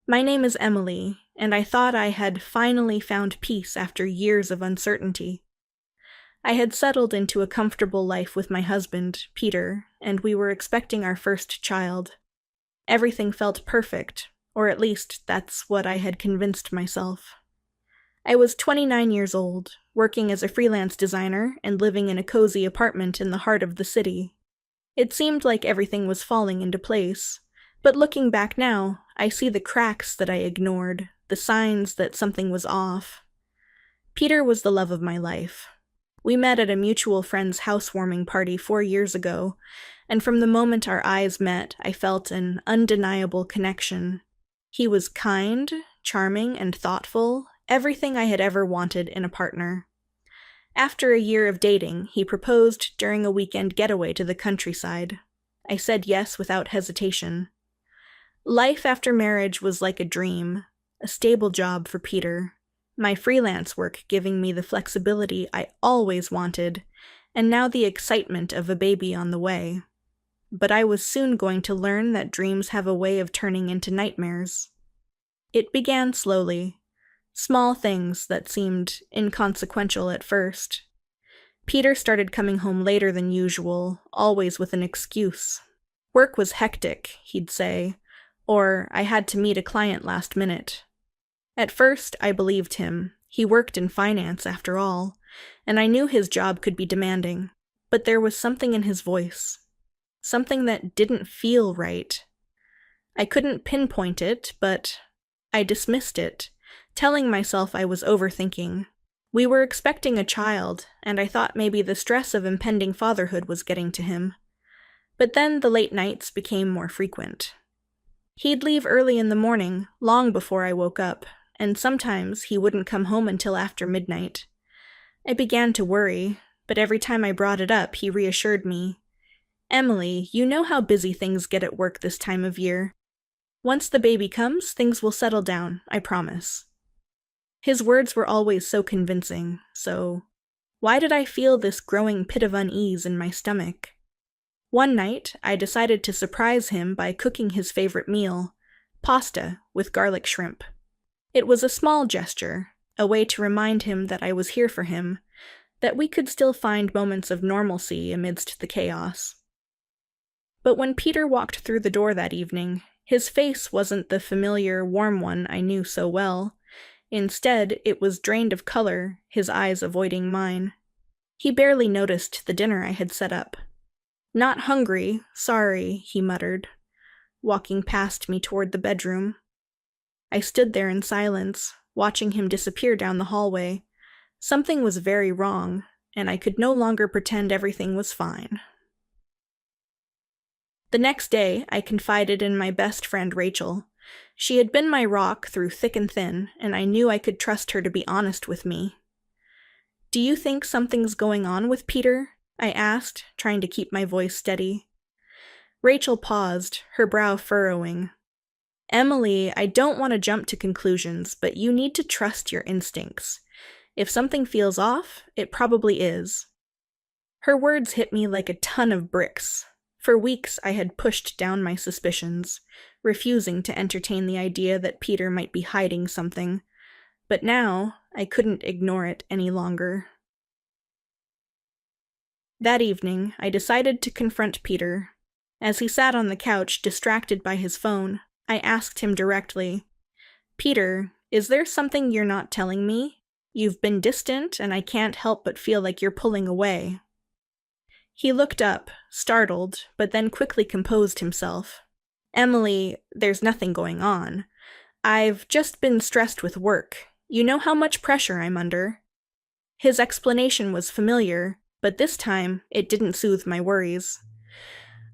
My name is Emily, and I thought I had finally found peace after years of uncertainty. I had settled into a comfortable life with my husband, Peter, and we were expecting our first child. Everything felt perfect, or at least that's what I had convinced myself. I was 29 years old, working as a freelance designer and living in a cozy apartment in the heart of the city. It seemed like everything was falling into place, but looking back now, I see the cracks that I ignored, the signs that something was off. Peter was the love of my life. We met at a mutual friend's housewarming party 4 years ago, and from the moment our eyes met, I felt an undeniable connection. He was kind, charming, and thoughtful, everything I had ever wanted in a partner. After a year of dating, he proposed during a weekend getaway to the countryside. I said yes without hesitation. Life after marriage was like a dream, a stable job for Peter, my freelance work giving me the flexibility I always wanted, and now the excitement of a baby on the way. But I was soon going to learn that dreams have a way of turning into nightmares. It began slowly, small things that seemed inconsequential at first. Peter started coming home later than usual, always with an excuse. Work was hectic, he'd say, or I had to meet a client last minute. At first, I believed him. He worked in finance, after all, and I knew his job could be demanding. But there was something in his voice. Something that didn't feel right. I couldn't pinpoint it, but I dismissed it, telling myself I was overthinking. We were expecting a child, and I thought maybe the stress of impending fatherhood was getting to him. But then the late nights became more frequent. He'd leave early in the morning, long before I woke up, and sometimes he wouldn't come home until after midnight. I began to worry, but every time I brought it up, he reassured me. "Emily, you know how busy things get at work this time of year. Once the baby comes, things will settle down, I promise." His words were always so convincing, so why did I feel this growing pit of unease in my stomach? One night, I decided to surprise him by cooking his favorite meal, pasta with garlic shrimp. It was a small gesture, a way to remind him that I was here for him, that we could still find moments of normalcy amidst the chaos. But when Peter walked through the door that evening, his face wasn't the familiar, warm one I knew so well. Instead, it was drained of color, his eyes avoiding mine. He barely noticed the dinner I had set up. "Not hungry, sorry," he muttered, walking past me toward the bedroom. I stood there in silence, watching him disappear down the hallway. Something was very wrong, and I could no longer pretend everything was fine. The next day, I confided in my best friend Rachel. She had been my rock through thick and thin, and I knew I could trust her to be honest with me. "Do you think something's going on with Peter?" I asked, trying to keep my voice steady. Rachel paused, her brow furrowing. "Emily, I don't want to jump to conclusions, but you need to trust your instincts. If something feels off, it probably is." Her words hit me like a ton of bricks. For weeks I had pushed down my suspicions, refusing to entertain the idea that Peter might be hiding something. But now, I couldn't ignore it any longer. That evening, I decided to confront Peter. As he sat on the couch, distracted by his phone, I asked him directly, "Peter, is there something you're not telling me? You've been distant, and I can't help but feel like you're pulling away." He looked up, startled, but then quickly composed himself. "Emily, there's nothing going on. I've just been stressed with work. You know how much pressure I'm under." His explanation was familiar, but this time it didn't soothe my worries.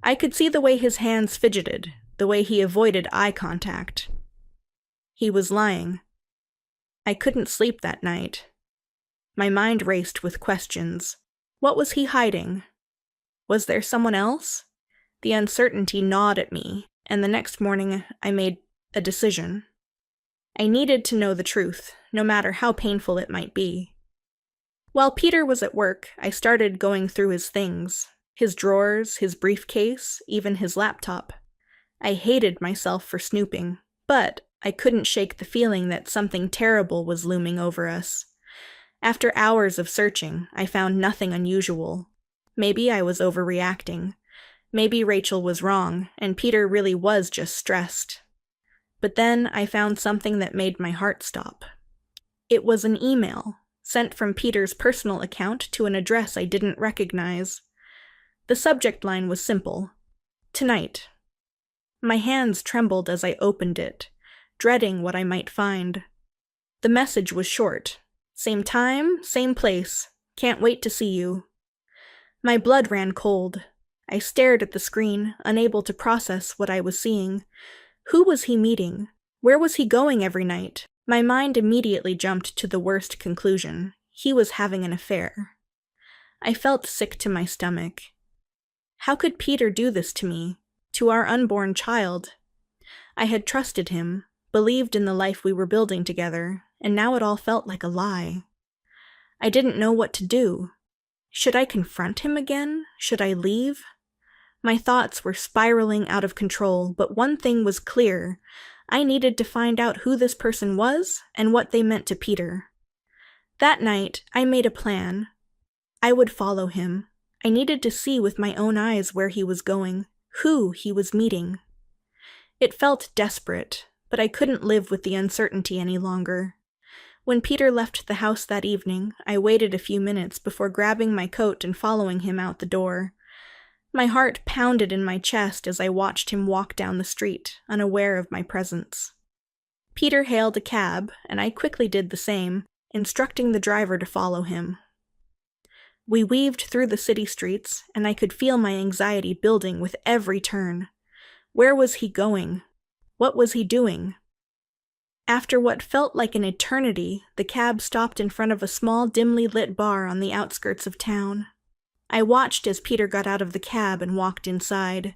I could see the way his hands fidgeted, the way he avoided eye contact. He was lying. I couldn't sleep that night. My mind raced with questions. What was he hiding? Was there someone else? The uncertainty gnawed at me, and the next morning I made a decision. I needed to know the truth, no matter how painful it might be. While Peter was at work, I started going through his things, his drawers, his briefcase, even his laptop. I hated myself for snooping, but I couldn't shake the feeling that something terrible was looming over us. After hours of searching, I found nothing unusual. Maybe I was overreacting. Maybe Rachel was wrong, and Peter really was just stressed. But then I found something that made my heart stop. It was an email, sent from Peter's personal account to an address I didn't recognize. The subject line was simple: "Tonight." My hands trembled as I opened it, dreading what I might find. The message was short: "Same time, same place. Can't wait to see you." My blood ran cold. I stared at the screen, unable to process what I was seeing. Who was he meeting? Where was he going every night? My mind immediately jumped to the worst conclusion. He was having an affair. I felt sick to my stomach. How could Peter do this to me? To our unborn child? I had trusted him, believed in the life we were building together, and now it all felt like a lie. I didn't know what to do. Should I confront him again? Should I leave? My thoughts were spiraling out of control, but one thing was clear. I needed to find out who this person was and what they meant to Peter. That night, I made a plan. I would follow him. I needed to see with my own eyes where he was going, who he was meeting. It felt desperate, but I couldn't live with the uncertainty any longer. When Peter left the house that evening, I waited a few minutes before grabbing my coat and following him out the door. My heart pounded in my chest as I watched him walk down the street, unaware of my presence. Peter hailed a cab, and I quickly did the same, instructing the driver to follow him. We weaved through the city streets, and I could feel my anxiety building with every turn. Where was he going? What was he doing? After what felt like an eternity, the cab stopped in front of a small, dimly lit bar on the outskirts of town. I watched as Peter got out of the cab and walked inside.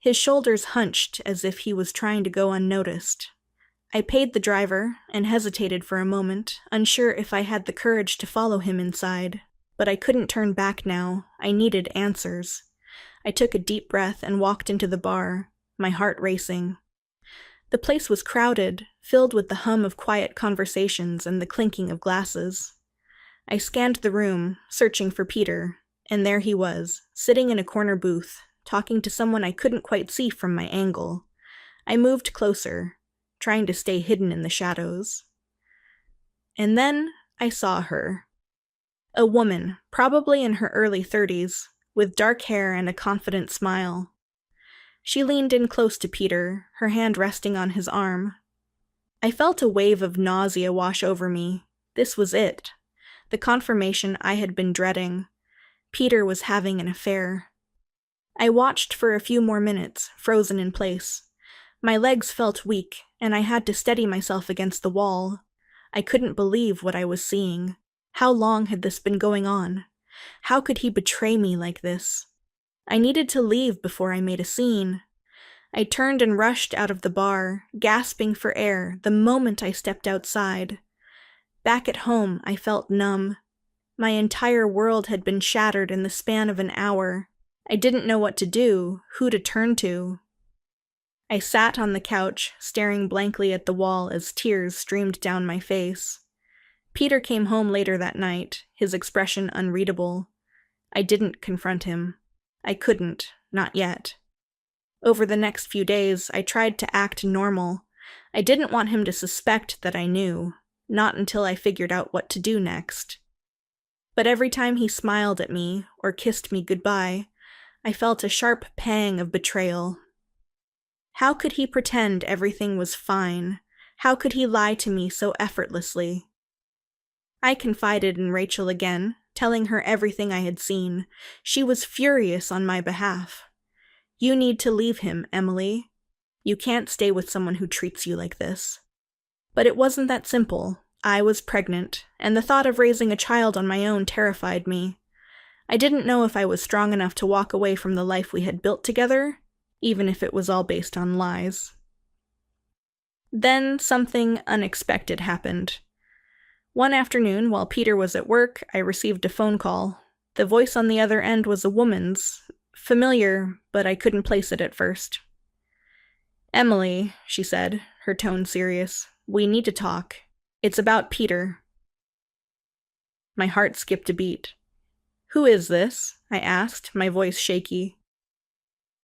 His shoulders hunched as if he was trying to go unnoticed. I paid the driver and hesitated for a moment, unsure if I had the courage to follow him inside. But I couldn't turn back now. I needed answers. I took a deep breath and walked into the bar, my heart racing. The place was crowded, filled with the hum of quiet conversations and the clinking of glasses. I scanned the room, searching for Peter, and there he was, sitting in a corner booth, talking to someone I couldn't quite see from my angle. I moved closer, trying to stay hidden in the shadows. And then I saw her. A woman, probably in her early 30s, with dark hair and a confident smile. She leaned in close to Peter, her hand resting on his arm. I felt a wave of nausea wash over me. This was it. The confirmation I had been dreading. Peter was having an affair. I watched for a few more minutes, frozen in place. My legs felt weak, and I had to steady myself against the wall. I couldn't believe what I was seeing. How long had this been going on? How could he betray me like this? I needed to leave before I made a scene. I turned and rushed out of the bar, gasping for air the moment I stepped outside. Back at home, I felt numb. My entire world had been shattered in the span of an hour. I didn't know what to do, who to turn to. I sat on the couch, staring blankly at the wall as tears streamed down my face. Peter came home later that night, his expression unreadable. I didn't confront him. I couldn't, not yet. Over the next few days, I tried to act normal. I didn't want him to suspect that I knew, not until I figured out what to do next. But every time he smiled at me or kissed me goodbye, I felt a sharp pang of betrayal. How could he pretend everything was fine? How could he lie to me so effortlessly? I confided in Rachel again, telling her everything I had seen. She was furious on my behalf. "You need to leave him, Emily. You can't stay with someone who treats you like this." But it wasn't that simple. I was pregnant, and the thought of raising a child on my own terrified me. I didn't know if I was strong enough to walk away from the life we had built together, even if it was all based on lies. Then something unexpected happened. One afternoon, while Peter was at work, I received a phone call. The voice on the other end was a woman's. Familiar, but I couldn't place it at first. "Emily," she said, her tone serious. "We need to talk. It's about Peter." My heart skipped a beat. "Who is this?" I asked, my voice shaky.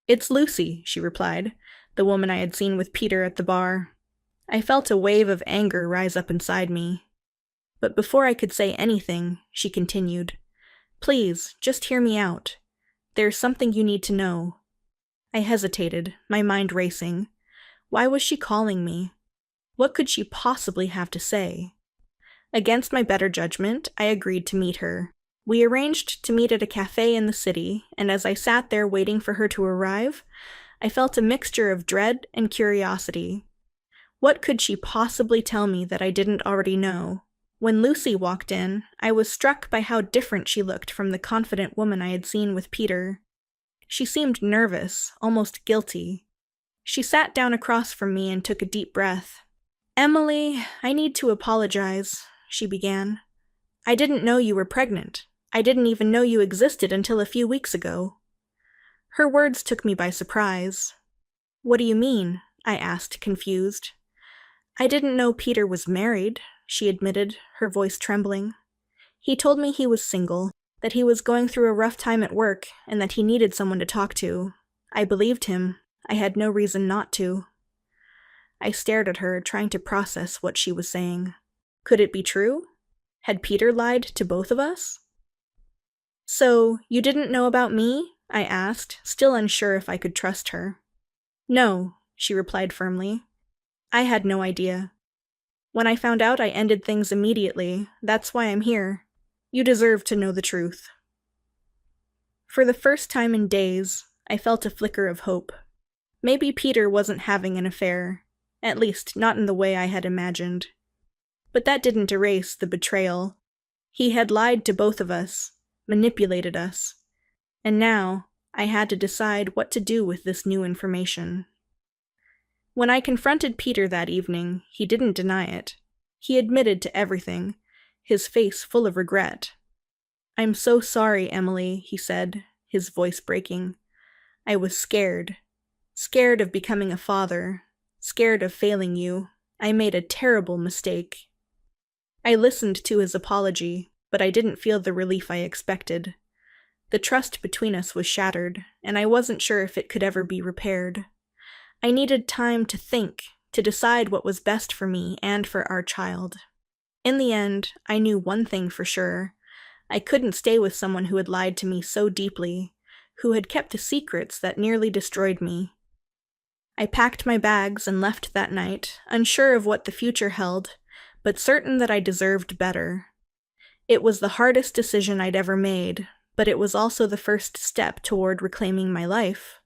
"It's Lucy," she replied, the woman I had seen with Peter at the bar. I felt a wave of anger rise up inside me. But before I could say anything, she continued, "Please, just hear me out. There's something you need to know." I hesitated, my mind racing. Why was she calling me? What could she possibly have to say? Against my better judgment, I agreed to meet her. We arranged to meet at a cafe in the city, and as I sat there waiting for her to arrive, I felt a mixture of dread and curiosity. What could she possibly tell me that I didn't already know? When Lucy walked in, I was struck by how different she looked from the confident woman I had seen with Peter. She seemed nervous, almost guilty. She sat down across from me and took a deep breath. "Emily, I need to apologize," she began. "I didn't know you were pregnant. I didn't even know you existed until a few weeks ago." Her words took me by surprise. "What do you mean?" I asked, confused. "I didn't know Peter was married," she admitted, her voice trembling. "He told me he was single, that he was going through a rough time at work, and that he needed someone to talk to. I believed him. I had no reason not to." I stared at her, trying to process what she was saying. Could it be true? Had Peter lied to both of us? "So, you didn't know about me?" I asked, still unsure if I could trust her. "No," she replied firmly. "I had no idea. When I found out, I ended things immediately. That's why I'm here. You deserve to know the truth." For the first time in days, I felt a flicker of hope. Maybe Peter wasn't having an affair, at least not in the way I had imagined. But that didn't erase the betrayal. He had lied to both of us, manipulated us, and now I had to decide what to do with this new information. When I confronted Peter that evening, he didn't deny it. He admitted to everything, his face full of regret. "I'm so sorry, Emily," he said, his voice breaking. "I was scared. Scared of becoming a father. Scared of failing you. I made a terrible mistake." I listened to his apology, but I didn't feel the relief I expected. The trust between us was shattered, and I wasn't sure if it could ever be repaired. I needed time to think, to decide what was best for me and for our child. In the end, I knew one thing for sure. I couldn't stay with someone who had lied to me so deeply, who had kept secrets that nearly destroyed me. I packed my bags and left that night, unsure of what the future held, but certain that I deserved better. It was the hardest decision I'd ever made, but it was also the first step toward reclaiming my life.